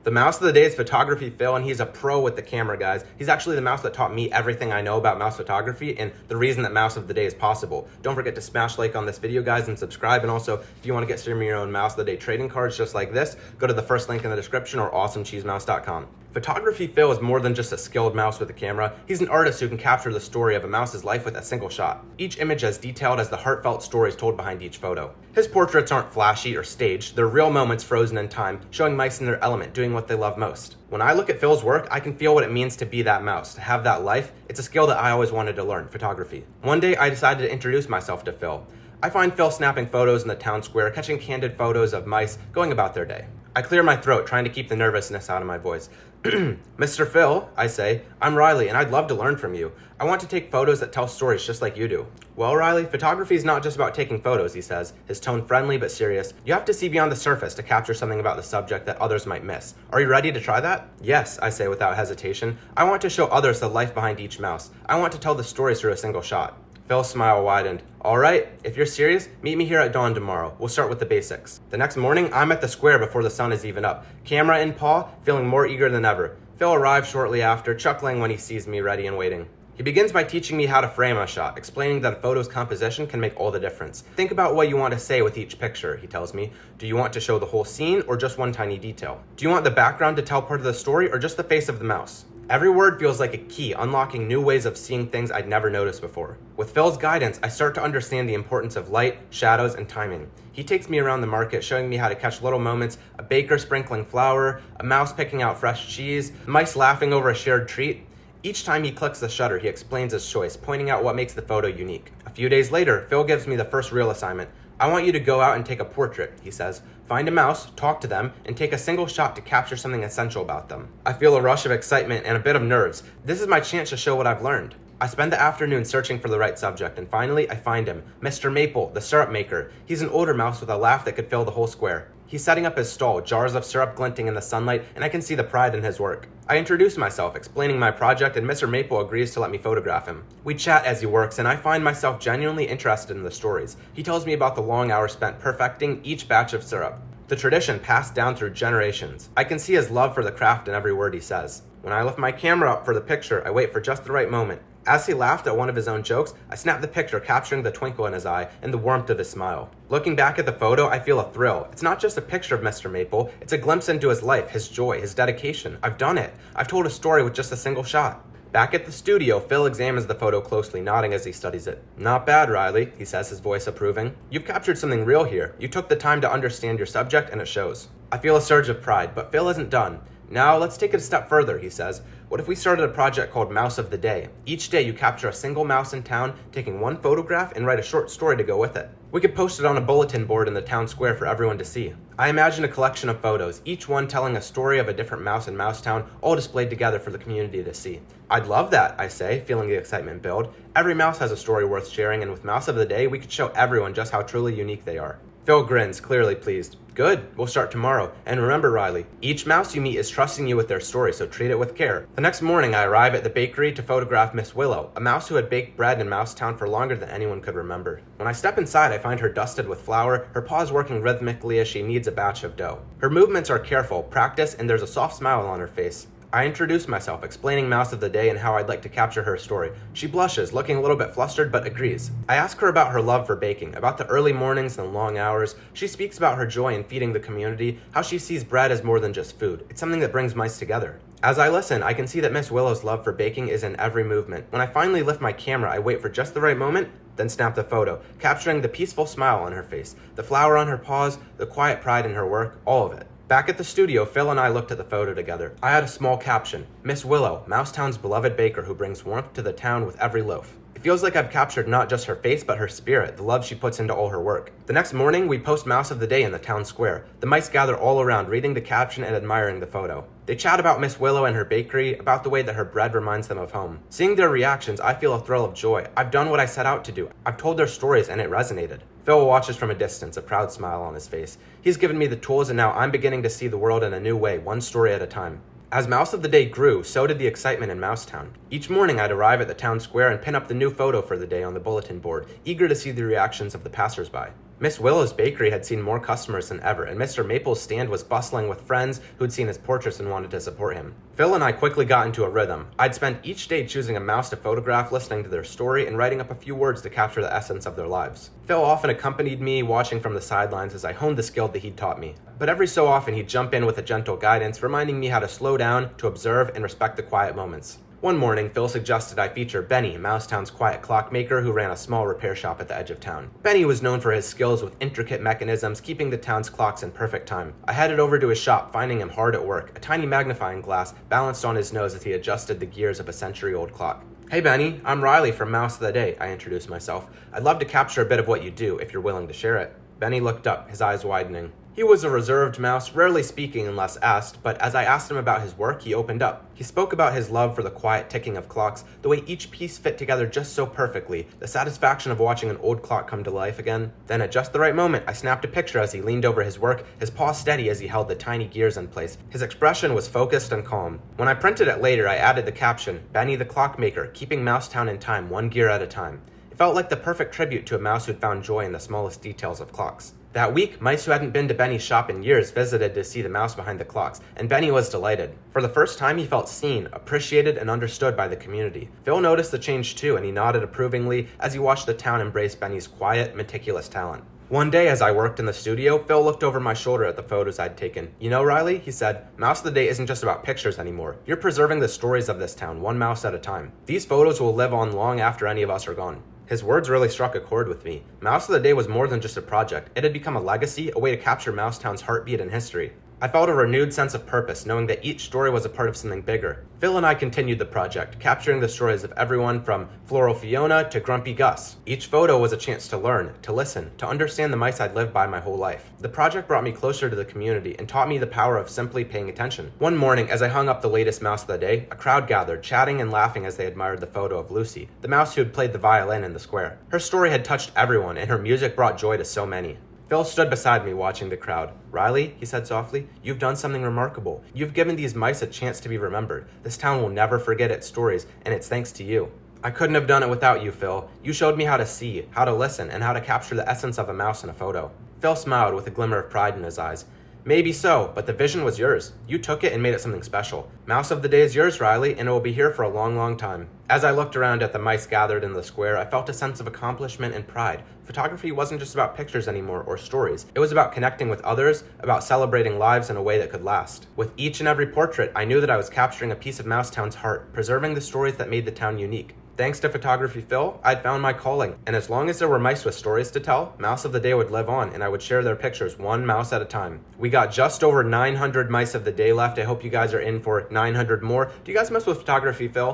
The mouse of the day is Photography Phil, and he's a pro with the camera, guys. He's actually the mouse that taught me everything I know about mouse photography and the reason that mouse of the day is possible. Don't forget to smash like on this video, guys, and subscribe. And also, if you want to get some of your own mouse of the day trading cards just like this, go to the first link in the description or awesomecheesemouse.com. Photography Phil is more than just a skilled mouse with a camera. He's an artist who can capture the story of a mouse's life with a single shot. Each image as detailed as the heartfelt stories told behind each photo. His portraits aren't flashy or staged, they're real moments frozen in time, showing mice in their element, doing what they love most. When I look at Phil's work, I can feel what it means to be that mouse, to have that life. It's a skill that I always wanted to learn, photography. One day I decided to introduce myself to Phil. I find Phil snapping photos in the town square, catching candid photos of mice going about their day. I clear my throat, trying to keep the nervousness out of my voice. Mr. Phil, I say, I'm Riley, and I'd love to learn from you. I want to take photos that tell stories just like you do. Well, Riley, photography is not just about taking photos, he says, his tone friendly but serious. You have to see beyond the surface to capture something about the subject that others might miss. Are you ready to try that? Yes, I say without hesitation. I want to show others the life behind each mouse. I want to tell the stories through a single shot. Phil's smile widened. All right, if you're serious, meet me here at dawn tomorrow. We'll start with the basics. The next morning, I'm at the square before the sun is even up. Camera in paw, feeling more eager than ever. Phil arrives shortly after, chuckling when he sees me ready and waiting. He begins by teaching me how to frame a shot, explaining that a photo's composition can make all the difference. Think about what you want to say with each picture, he tells me. Do you want to show the whole scene or just one tiny detail? Do you want the background to tell part of the story or just the face of the mouse? Every word feels like a key, unlocking new ways of seeing things I'd never noticed before. With Phil's guidance, I start to understand the importance of light, shadows, and timing. He takes me around the market, showing me how to catch little moments, a baker sprinkling flour, a mouse picking out fresh cheese, mice laughing over a shared treat. Each time he clicks the shutter, he explains his choice, pointing out what makes the photo unique. A few days later, Phil gives me the first real assignment. I want you to go out and take a portrait, he says. Find a mouse, talk to them, and take a single shot to capture something essential about them. I feel a rush of excitement and a bit of nerves. This is my chance to show what I've learned. I spend the afternoon searching for the right subject, and finally I find him, Mr. Maple, the syrup maker. He's an older mouse with a laugh that could fill the whole square. He's setting up his stall, jars of syrup glinting in the sunlight, and I can see the pride in his work. I introduce myself, explaining my project, and Mr. Maple agrees to let me photograph him. We chat as he works, and I find myself genuinely interested in the stories. He tells me about the long hours spent perfecting each batch of syrup. The tradition passed down through generations. I can see his love for the craft in every word he says. When I lift my camera up for the picture, I wait for just the right moment. As he laughed at one of his own jokes, I snapped the picture, capturing the twinkle in his eye and the warmth of his smile. Looking back at the photo, I feel a thrill. It's not just a picture of Mr. Maple, it's a glimpse into his life, his joy, his dedication. I've done it. I've told a story with just a single shot. Back at the studio, Phil examines the photo closely, nodding as he studies it. Not bad, Riley, he says, his voice approving. You've captured something real here. You took the time to understand your subject, and it shows. I feel a surge of pride, but Phil isn't done. Now, let's take it a step further, he says. What if we started a project called Mouse of the Day? Each day you capture a single mouse in town, taking one photograph and write a short story to go with it. We could post it on a bulletin board in the town square for everyone to see. I imagine a collection of photos, each one telling a story of a different mouse in Mousetown, all displayed together for the community to see. I'd love that, I say, feeling the excitement build. Every mouse has a story worth sharing, and with Mouse of the Day, we could show everyone just how truly unique they are. Phil grins, clearly pleased. Good, we'll start tomorrow. And remember, Riley, each mouse you meet is trusting you with their story, so treat it with care. The next morning, I arrive at the bakery to photograph Miss Willow, a mouse who had baked bread in Mousetown for longer than anyone could remember. When I step inside, I find her dusted with flour, her paws working rhythmically as she kneads a batch of dough. Her movements are careful, practiced, and there's a soft smile on her face. I introduce myself, explaining Mouse of the Day and how I'd like to capture her story. She blushes, looking a little bit flustered, but agrees. I ask her about her love for baking, about the early mornings and long hours. She speaks about her joy in feeding the community, how she sees bread as more than just food. It's something that brings mice together. As I listen, I can see that Miss Willow's love for baking is in every movement. When I finally lift my camera, I wait for just the right moment, then snap the photo, capturing the peaceful smile on her face, the flour on her paws, the quiet pride in her work, all of it. Back at the studio, Phil and I looked at the photo together. I had a small caption, Miss Willow, Mousetown's beloved baker who brings warmth to the town with every loaf. It feels like I've captured not just her face, but her spirit, the love she puts into all her work. The next morning, we post Mouse of the Day in the town square. The mice gather all around, reading the caption and admiring the photo. They chat about Miss Willow and her bakery, about the way that her bread reminds them of home. Seeing their reactions, I feel a thrill of joy. I've done what I set out to do. I've told their stories and it resonated. Phil watches from a distance, a proud smile on his face. He's given me the tools and now I'm beginning to see the world in a new way, one story at a time. As Mouse of the Day grew, so did the excitement in Mousetown. Each morning I'd arrive at the town square and pin up the new photo for the day on the bulletin board, eager to see the reactions of the passersby. Miss Willow's bakery had seen more customers than ever, and Mr. Maple's stand was bustling with friends who'd seen his portraits and wanted to support him. Phil and I quickly got into a rhythm. I'd spend each day choosing a mouse to photograph, listening to their story, and writing up a few words to capture the essence of their lives. Phil often accompanied me, watching from the sidelines as I honed the skill that he'd taught me. But every so often he'd jump in with a gentle guidance, reminding me how to slow down, to observe, and respect the quiet moments. One morning, Phil suggested I feature Benny, Mousetown's quiet clockmaker who ran a small repair shop at the edge of town. Benny was known for his skills with intricate mechanisms, keeping the town's clocks in perfect time. I headed over to his shop, finding him hard at work, a tiny magnifying glass balanced on his nose as he adjusted the gears of a century-old clock. "Hey Benny, I'm Riley from Mouse of the Day," I introduced myself. "I'd love to capture a bit of what you do, if you're willing to share it." Benny looked up, his eyes widening. He was a reserved mouse, rarely speaking unless asked, but as I asked him about his work, he opened up. He spoke about his love for the quiet ticking of clocks, the way each piece fit together just so perfectly, the satisfaction of watching an old clock come to life again. Then at just the right moment, I snapped a picture as he leaned over his work, his paw steady as he held the tiny gears in place. His expression was focused and calm. When I printed it later, I added the caption, "Benny the Clockmaker, keeping Mousetown in time, one gear at a time." It felt like the perfect tribute to a mouse who'd found joy in the smallest details of clocks. That week, mice who hadn't been to Benny's shop in years visited to see the mouse behind the clocks, and Benny was delighted. For the first time, he felt seen, appreciated, and understood by the community. Phil noticed the change too, and he nodded approvingly as he watched the town embrace Benny's quiet, meticulous talent. One day, as I worked in the studio, Phil looked over my shoulder at the photos I'd taken. "You know, Riley," he said, "Mouse of the Day isn't just about pictures anymore. You're preserving the stories of this town, one mouse at a time. These photos will live on long after any of us are gone." His words really struck a chord with me. Mouse of the Day was more than just a project. It had become a legacy, a way to capture Mousetown's heartbeat and history. I felt a renewed sense of purpose, knowing that each story was a part of something bigger. Phil and I continued the project, capturing the stories of everyone from Floral Fiona to Grumpy Gus. Each photo was a chance to learn, to listen, to understand the mice I'd lived by my whole life. The project brought me closer to the community and taught me the power of simply paying attention. One morning, as I hung up the latest Mouse of the Day, a crowd gathered, chatting and laughing as they admired the photo of Lucy, the mouse who had played the violin in the square. Her story had touched everyone, and her music brought joy to so many. Phil stood beside me watching the crowd. "Riley," he said softly, "you've done something remarkable. You've given these mice a chance to be remembered. This town will never forget its stories, and it's thanks to you." "I couldn't have done it without you, Phil. You showed me how to see, how to listen, and how to capture the essence of a mouse in a photo." Phil smiled with a glimmer of pride in his eyes. "Maybe so, but the vision was yours. You took it and made it something special. Mouse of the Day is yours, Riley, and it will be here for a long, long time." As I looked around at the mice gathered in the square, I felt a sense of accomplishment and pride. Photography wasn't just about pictures anymore or stories. It was about connecting with others, about celebrating lives in a way that could last. With each and every portrait, I knew that I was capturing a piece of Mousetown's heart, preserving the stories that made the town unique. Thanks to Photography Phil, I'd found my calling, and as long as there were mice with stories to tell, Mouse of the Day would live on, and I would share their pictures one mouse at a time. We got just over 900 Mice of the Day left. I hope you guys are in for 900 more. Do you guys mess with Photography Phil?